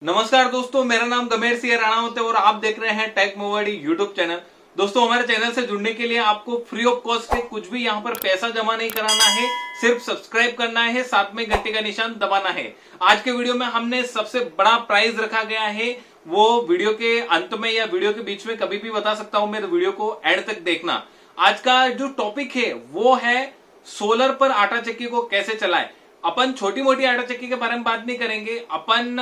नमस्कार दोस्तों, मेरा नाम गमेर सिंह राणावत है और आप देख रहे हैं टेक मोवर्डी यूट्यूब चैनल। दोस्तों, हमारे चैनल से जुड़ने के लिए आपको फ्री ऑफ कॉस्ट है, कुछ भी यहाँ पर पैसा जमा नहीं कराना है, सिर्फ सब्सक्राइब करना है, साथ में घंटे का निशान दबाना है। आज के वीडियो में हमने सबसे बड़ा प्राइज रखा गया है, वो वीडियो के अंत में या वीडियो के बीच में कभी भी बता सकता हूं मैं, तो वीडियो को एंड तक देखना। आज का जो टॉपिक है वो है सोलर पर आटा चक्की को कैसे चलाएं। अपन छोटी मोटी आटा चक्की के बारे में बात नहीं करेंगे, अपन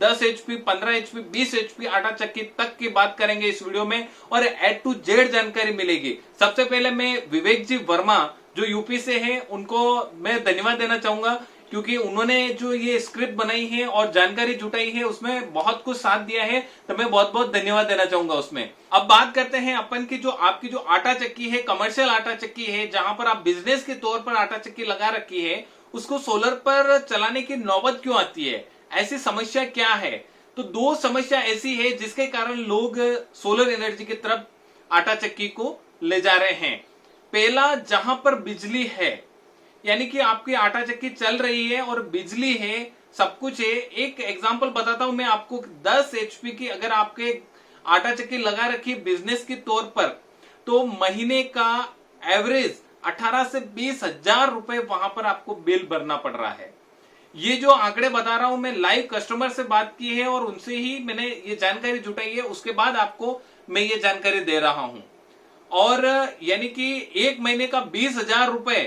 10 HP, 15 HP, 20 HP आटा चक्की तक की बात करेंगे इस वीडियो में और A to Z जानकारी मिलेगी। सबसे पहले मैं विवेक जी वर्मा जो यूपी से हैं उनको मैं धन्यवाद देना चाहूंगा, क्योंकि उन्होंने जो ये स्क्रिप्ट बनाई है और जानकारी जुटाई है उसमें बहुत कुछ साथ दिया है, तो मैं बहुत बहुत धन्यवाद देना चाहूंगा उसमें। अब बात करते हैं अपन की जो आपकी जो आटा चक्की है, कमर्शियल आटा चक्की है, जहां पर आप बिजनेस के तौर पर आटा चक्की लगा रखी है, उसको सोलर पर चलाने की नौबत क्यों आती है, ऐसी समस्या क्या है। तो दो समस्या ऐसी है जिसके कारण लोग सोलर एनर्जी की तरफ आटा चक्की को ले जा रहे हैं। पहला, जहां पर बिजली है, यानी कि आपकी आटा चक्की चल रही है और बिजली है, सब कुछ है। एक एग्जांपल बताता हूं मैं आपको, 10 HP की अगर आपके आटा चक्की लगा रखी बिजनेस के तौर पर, तो महीने का एवरेज 18 से 20 हजार रुपए वहां पर आपको बिल भरना पड़ रहा है। ये जो आंकड़े बता रहा हूं मैं, लाइव कस्टमर से बात की है और उनसे ही मैंने ये जानकारी जुटाई है, उसके बाद आपको मैं ये जानकारी दे रहा हूं। और यानी कि एक महीने का 20 हजार रुपए,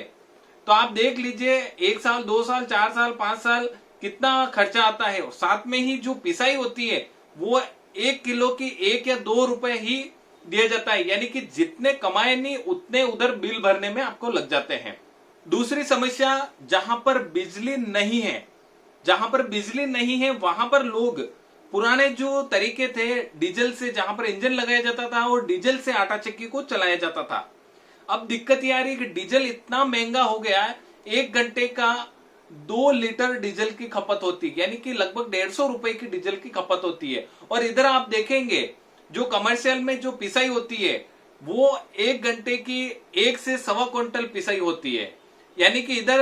तो आप देख लीजिए 1 साल, 2 साल, 4 साल, 5 साल कितना खर्चा आता है। साथ में ही जो पिसाई होती है वो 1 किलो की 1 या 2 रुपए ही दिया जाता है, यानी कि जितने कमाए नहीं उतने उधर बिल भरने में आपको लग जाते हैं। दूसरी समस्या, जहां पर बिजली नहीं है, जहां पर बिजली नहीं है वहां पर लोग पुराने जो तरीके थे डीजल से, जहां पर इंजन लगाया जाता था और डीजल से आटा चक्की को चलाया जाता था। अब दिक्कत ये आ रही है कि डीजल इतना महंगा हो गया है, 1 घंटे का 2 लीटर डीजल की खपत होती है, यानी कि लगभग 150 रुपए की डीजल की खपत होती है। और इधर आप देखेंगे जो कमर्शियल में जो पिसाई होती है वो 1 घंटे की 1 से 1.25 क्विंटल पिसाई होती है, यानी कि इधर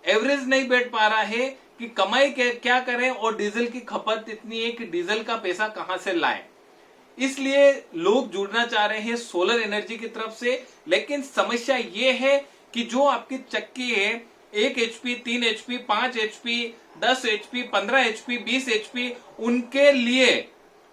एवरेज नहीं बैठ पा रहा है कि कमाई क्या करें और डीजल की खपत इतनी है कि डीजल का पैसा कहां से लाएं। इसलिए लोग जुड़ना चाह रहे हैं सोलर एनर्जी की तरफ से, लेकिन समस्या ये है कि जो आपकी चक्की है 1 HP, 3 HP, 5 HP, 10 HP, 15 HP, 20 HP,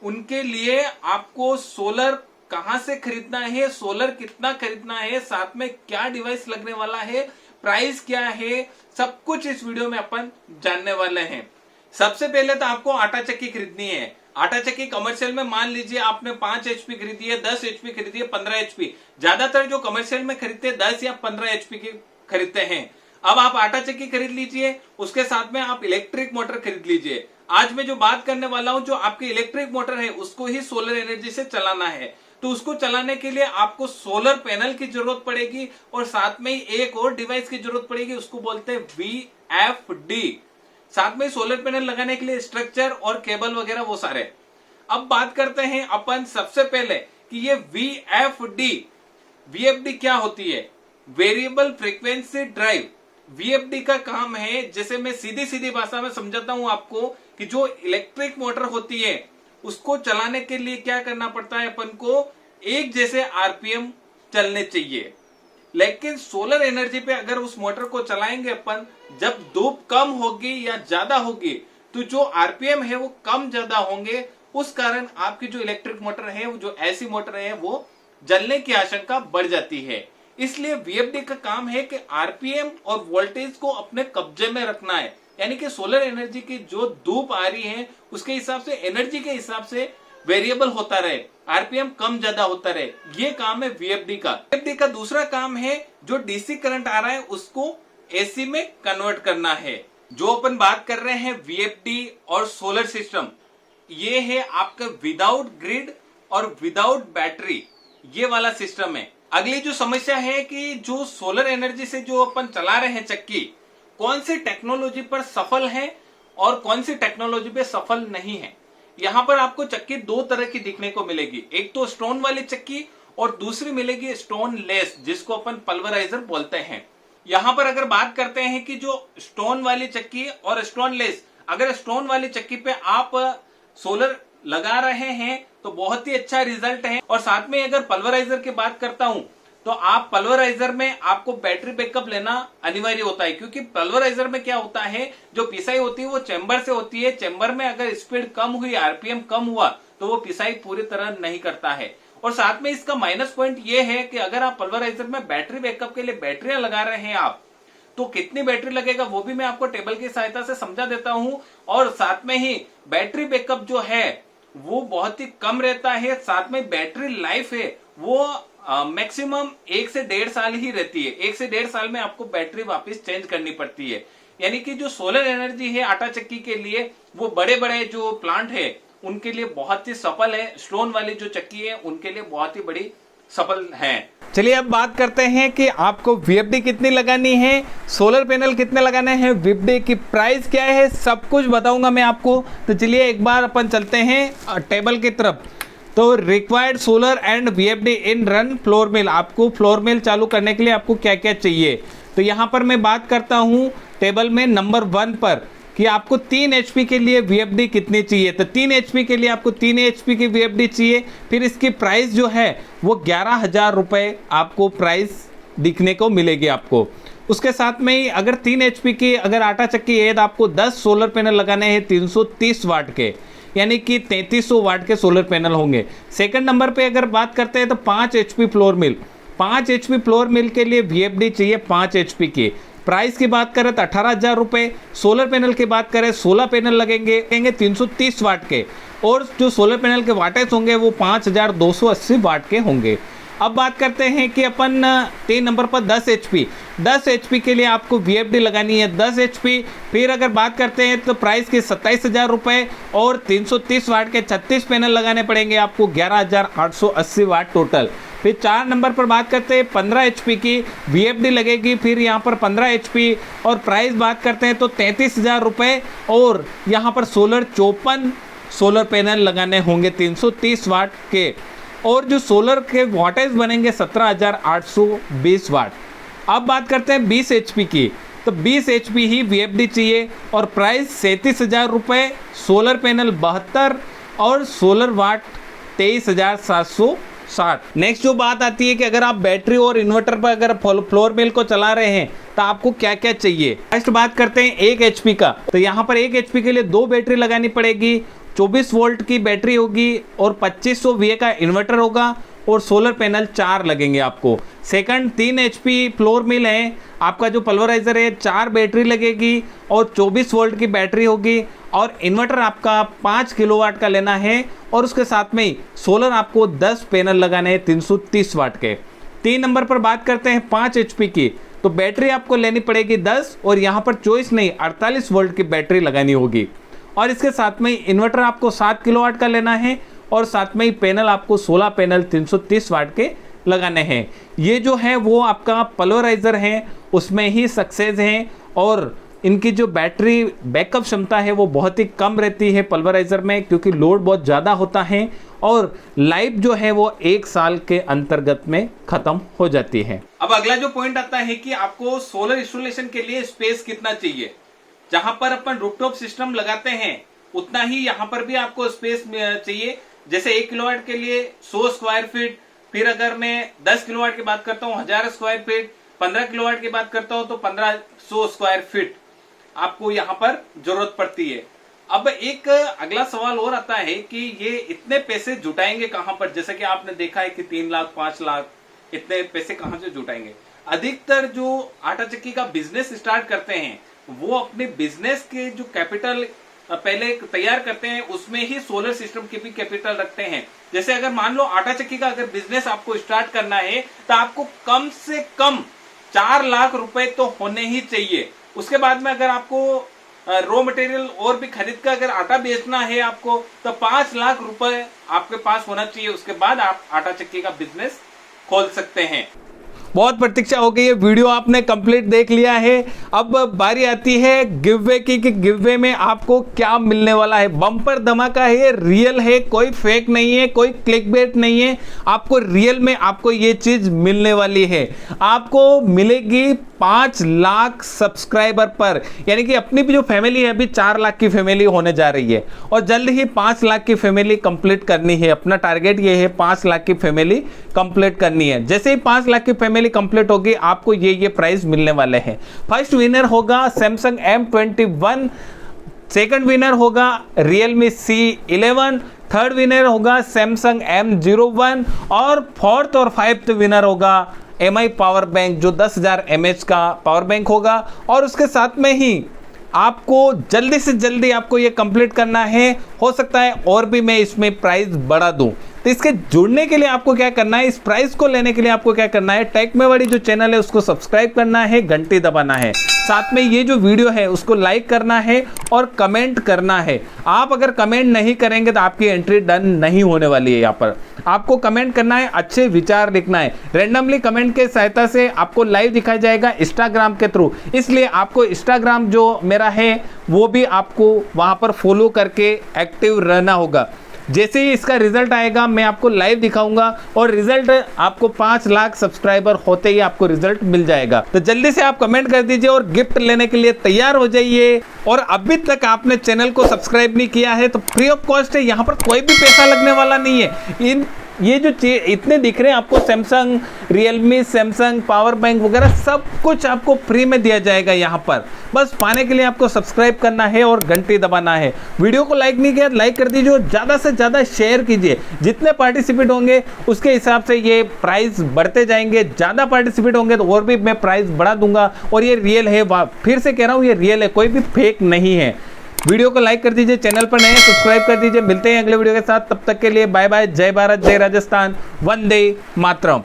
उनके लिए आपको सोलर कहां से खरीदना है, सोलर कितना खरीदना है, साथ में क्या डिवाइस लगने वाला है, प्राइस क्या है, सब कुछ इस वीडियो में अपन जानने वाले हैं। सबसे पहले तो आपको आटा चक्की खरीदनी है। आटा चक्की कमर्शियल में मान लीजिए आपने 5 HP खरीदी है, 10 HP खरीदी है, 15 HP, ज्यादातर जो कमर्शियल में खरीदते हैं 10 या 15 HP की खरीदते हैं। अब आप आटा चक्की खरीद लीजिए, उसके साथ में आप इलेक्ट्रिक मोटर खरीद लीजिए। आज मैं जो बात करने वाला हूं, जो आपकी इलेक्ट्रिक मोटर है उसको ही सोलर एनर्जी से चलाना है, तो उसको चलाने के लिए आपको सोलर पैनल की जरूरत पड़ेगी और साथ में ही एक और डिवाइस की जरूरत पड़ेगी, उसको बोलते हैं VFD। साथ में सोलर पैनल लगाने के लिए स्ट्रक्चर और केबल वगैरह वो सारे। अब बात करते हैं अपन सबसे पहले कि ये VFD क्या होती है। वेरिएबल फ्रीक्वेंसी ड्राइव VFD का काम है, जैसे मैं सीधी सीधी भाषा में समझाता हूं आपको, कि जो इलेक्ट्रिक मोटर होती है उसको चलाने के लिए क्या करना पड़ता है, अपन को एक जैसे RPM चलने चाहिए। लेकिन सोलर एनर्जी पे अगर उस मोटर को चलाएंगे अपन, जब धूप कम होगी या ज्यादा होगी तो जो RPM है वो कम ज्यादा होंगे, उस कारण आपकी जो इलेक्ट्रिक मोटर है, वो जो ऐसी मोटर है, वो जलने की आशंका बढ़ जाती है। इसलिए VFD का काम है कि RPM और वोल्टेज को अपने कब्जे में रखना है, यानी कि सोलर एनर्जी की जो धूप आ रही है उसके हिसाब से, एनर्जी के हिसाब से वेरिएबल होता रहे, RPM कम ज्यादा होता रहे। ये काम है VFD का। VFD का दूसरा काम है जो DC करंट आ रहा है उसको AC में कन्वर्ट करना है। जो अपन बात कर रहे हैं VFD और सोलर सिस्टम, ये है आपका विदाउट ग्रिड और विदाउट बैटरी, ये वाला सिस्टम है। अगली जो समस्या है कि जो सोलर एनर्जी से जो अपन चला रहे हैं चक्की, कौन सी टेक्नोलॉजी पर सफल है और कौन सी टेक्नोलॉजी पे सफल नहीं है। यहां पर आपको चक्की 2 तरह की दिखने को मिलेगी, एक तो स्टोन वाली चक्की और दूसरी मिलेगी स्टोन लेस, जिसको अपन पल्वराइजर बोलते हैं। यहां पर अगर बात करते हैं कि जो स्टोन वाली चक्की और स्टोन लेस, अगर स्टोन वाली चक्की पे आप सोलर लगा रहे हैं तो बहुत ही अच्छा रिजल्ट है। और साथ में अगर पल्वराइजर की बात करता हूं तो आप पल्वराइजर में आपको बैटरी बैकअप लेना अनिवार्य होता है, क्योंकि पल्वराइजर में क्या होता है, जो पिसाई होती है वो चेंबर से होती है। चेंबर में अगर स्पीड कम हुई, आरपीएम कम हुआ तो वो पिसाई पूरी तरह नहीं करता है। और साथ में इसका माइनस पॉइंट ये है कि अगर आप पल्वराइजर में बैटरी बैकअप के लिए बैटरियां लगा रहे हैं आप, तो कितनी बैटरी लगेगा वो भी मैं आपको टेबल की सहायता से समझा देता हूं। और साथ में ही बैटरी बैकअप जो है वो बहुत ही कम रहता है। साथ में बैटरी लाइफ है वो मैक्सिमम 1 से 1.5 साल ही रहती है। 1 से 1.5 साल में आपको बैटरी वापस चेंज करनी पड़ती है। यानी कि जो सोलर एनर्जी है आटा चक्की के लिए, वो बड़े बड़े जो प्लांट है उनके लिए बहुत ही सफल है। स्टोन वाली जो चक्की है उनके लिए बहुत ही बड़ी सफल है। चलिए अब बात करते हैं कि आपको वीएफडी कितनी लगानी है, सोलर पैनल कितने लगाने हैं, वीएफडी की प्राइस क्या है, सब कुछ बताऊंगा मैं आपको। तो चलिए एक बार अपन चलते हैं टेबल की तरफ। तो required solar and VFD in run flour mill, आपको फ्लोर मिल चालू करने के लिए आपको क्या क्या चाहिए। तो यहाँ पर मैं बात करता हूँ टेबल में नंबर 1 पर कि आपको 3 HP के लिए वीएफडी कितनी चाहिए। तो 3 HP के लिए आपको 3 HP की वीएफडी चाहिए। फिर इसकी प्राइस जो है वो 11,000 रुपये आपको प्राइस दिखने को मिलेगी आपको। उसके साथ में ही अगर 3 HP की अगर आटा चक्की है तो आपको 10 सोलर पैनल लगाने हैं 330 वाट के, यानी कि 3300 वाट के सोलर पैनल होंगे। सेकंड नंबर पे अगर बात करते हैं तो 5 HP flour mill, 5 HP flour mill के लिए वीएफडी चाहिए 5 HP की। प्राइस की बात करें तो 18,000 रुपये। सोलर पैनल की बात करें 16 पैनल लगेंगे 330 वाट के, और जो सोलर पैनल के वाटेज होंगे वो 5280 वाट के होंगे। अब बात करते हैं कि अपन 3 नंबर पर 10 HP के लिए आपको वीएफडी लगानी है 10 HP। फिर अगर बात करते हैं तो प्राइस के 27,000 रुपये और 330 वाट के 36 पैनल लगाने पड़ेंगे आपको 11,880 वाट टोटल। फिर 4 नंबर पर बात करते हैं 15 HP की वीएफडी लगेगी, फिर यहाँ पर 15 HP और प्राइस बात करते हैं तो 33,000 रुपये, और यहाँ पर 54 सोलर पैनल लगाने होंगे 330 वाट के, और जो सोलर के वाटेज बनेंगे 17,820 वाट। अब बात करते हैं 20 HP की, तो 20 HP ही वीएफडी चाहिए और प्राइस 37,000 रुपये, सोलर पैनल 72 और सोलर वाट 23,760। नेक्स्ट जो बात आती है कि अगर आप बैटरी और इन्वर्टर पर अगर फ्लोर मिल को चला रहे हैं तो आपको क्या क्या चाहिए। नेक्स्ट बात करते हैं 1 HP का, तो यहाँ पर 1 HP के लिए 2 बैटरी लगानी पड़ेगी, 24 वोल्ट की बैटरी होगी और 2500 VA का इन्वर्टर होगा, और सोलर पैनल 4 लगेंगे आपको। सेकंड 3 HP फ्लोर मिल है, आपका जो पल्वराइजर है 4 बैटरी लगेगी और 24 वोल्ट की बैटरी होगी, और इन्वर्टर आपका 5 किलोवाट का लेना है, और उसके साथ में ही सोलर आपको 10 पैनल लगाने हैं 330 वाट के। 3 नंबर पर बात करते हैं 5 HP की, तो बैटरी आपको लेनी पड़ेगी 10, और यहाँ पर चॉइस नहीं 48 वोल्ट की बैटरी लगानी होगी, और इसके साथ में इन्वर्टर आपको 7 किलोवाट का लेना है, और साथ में ही पैनल आपको 16 पैनल 330 वाट के लगाने हैं। ये जो है वो आपका पल्वराइजर है उसमें ही सक्सेस है, और इनकी जो बैटरी बैकअप क्षमता है वो बहुत ही कम रहती है पल्वराइजर में, क्योंकि लोड बहुत ज़्यादा होता है, और लाइफ जो है वो 1 साल के अंतर्गत में खत्म हो जाती है। अब अगला जो पॉइंट आता है कि आपको सोलर इंस्टॉलेशन के लिए स्पेस कितना चाहिए। जहां पर अपन रूफटॉप सिस्टम लगाते हैं उतना ही यहाँ पर भी आपको स्पेस चाहिए। जैसे 1 किलोवाट के लिए 100 स्क्वायर फीट, फिर अगर मैं 10 किलोवाट की बात करता हूँ 1000 स्क्वायर फीट, 15 किलोवाट की बात करता हूँ तो 1500 स्क्वायर फीट आपको यहाँ पर जरूरत पड़ती है। अब एक अगला सवाल और आता है कि ये इतने पैसे जुटाएंगे कहां पर। जैसे कि आपने देखा है कि 3 लाख 5 लाख इतने पैसे कहां से जुटाएंगे। अधिकतर जो आटा चक्की का बिजनेस स्टार्ट करते हैं वो अपने बिजनेस के जो कैपिटल पहले तैयार करते हैं उसमें ही सोलर सिस्टम की भी कैपिटल रखते हैं। जैसे अगर मान लो आटा चक्की का अगर बिजनेस आपको स्टार्ट करना है तो आपको कम से कम 4 लाख रुपए तो होने ही चाहिए। उसके बाद में अगर आपको रॉ मटेरियल और भी खरीद कर अगर आटा बेचना है आपको तो 5 लाख रुपए आपके पास होना चाहिए। उसके बाद आप आटा चक्की का बिजनेस खोल सकते हैं। बहुत प्रतीक्षा हो गई है, वीडियो आपने कंप्लीट देख लिया है। अब बारी आती है गिववे की कि गिववे में आपको क्या मिलने वाला है। बम्पर धमाका है, रियल है, कोई फेक नहीं है, कोई क्लिकबेट नहीं है। आपको रियल में आपको ये चीज मिलने वाली है। आपको मिलेगी 5 लाख सब्सक्राइबर पर, यानी कि अपनी भी जो फैमिली है अभी 4 लाख की फैमिली होने जा रही है और जल्द ही 5 लाख की फैमिली कंप्लीट करनी है। अपना टारगेट ये है 5 लाख की फैमिली कंप्लीट करनी है। जैसे ही 5 लाख की फैमिली कंप्लीट होगी आपको ये प्राइस मिलने वाले हैं। फर्स्ट विनर होगा सैमसंग M21, सेकंड विनर होगा Realme C11, थर्ड विनर होगा सैमसंग M01 और फोर्थ और फाइव्थ विनर होगा MI पावर बैंक, जो 10,000 mAh का पावर बैंक होगा। और उसके साथ में ही आपको जल्दी से जल्दी आपको ये कंप्लीट करना है। हो सकता है और भी मैं इसमें प्राइस बढ़ा दूं, तो इसके जुड़ने के लिए आपको क्या करना है, इस प्राइस को लेने के लिए आपको क्या करना है, टेक मेवाड़ी जो चैनल है उसको सब्सक्राइब करना है, घंटी दबाना है, साथ में ये जो वीडियो है उसको लाइक करना है और कमेंट करना है। आप अगर कमेंट नहीं करेंगे तो आपकी एंट्री डन नहीं होने वाली है। यहाँ पर आपको कमेंट करना है, अच्छे विचार लिखना है। रैंडमली कमेंट के सहायता से आपको लाइव दिखाया जाएगा इंस्टाग्राम के थ्रू, इसलिए आपको इंस्टाग्राम जो मेरा है वो भी आपको वहाँ पर फॉलो करके एक्टिव रहना होगा। जैसे ही इसका रिजल्ट आएगा मैं आपको लाइव दिखाऊंगा और रिजल्ट आपको 5 लाख सब्सक्राइबर होते ही आपको रिजल्ट मिल जाएगा। तो जल्दी से आप कमेंट कर दीजिए और गिफ्ट लेने के लिए तैयार हो जाइए। और अभी तक आपने चैनल को सब्सक्राइब नहीं किया है तो फ्री ऑफ कॉस्ट है, यहाँ पर कोई भी पैसा लगने वाला नहीं है। ये जो इतने दिख रहे हैं आपको, Samsung, Realme, Samsung power bank वगैरह सब कुछ आपको फ्री में दिया जाएगा। यहाँ पर बस पाने के लिए आपको सब्सक्राइब करना है और घंटी दबाना है। वीडियो को लाइक नहीं किया लाइक कर दीजिए और ज़्यादा से ज़्यादा शेयर कीजिए। जितने पार्टिसिपेट होंगे उसके हिसाब से ये प्राइस बढ़ते जाएंगे। ज़्यादा पार्टिसिपेट होंगे तो और भी मैं प्राइस बढ़ा दूंगा। और ये रियल है, फिर से कह रहा हूँ ये रियल है, कोई भी फेक नहीं है। वीडियो को लाइक कर दीजिए, चैनल पर नए सब्सक्राइब कर दीजिए। मिलते हैं अगले वीडियो के साथ, तब तक के लिए बाय बाय। जय भारत, जय राजस्थान, वंदे मातरम।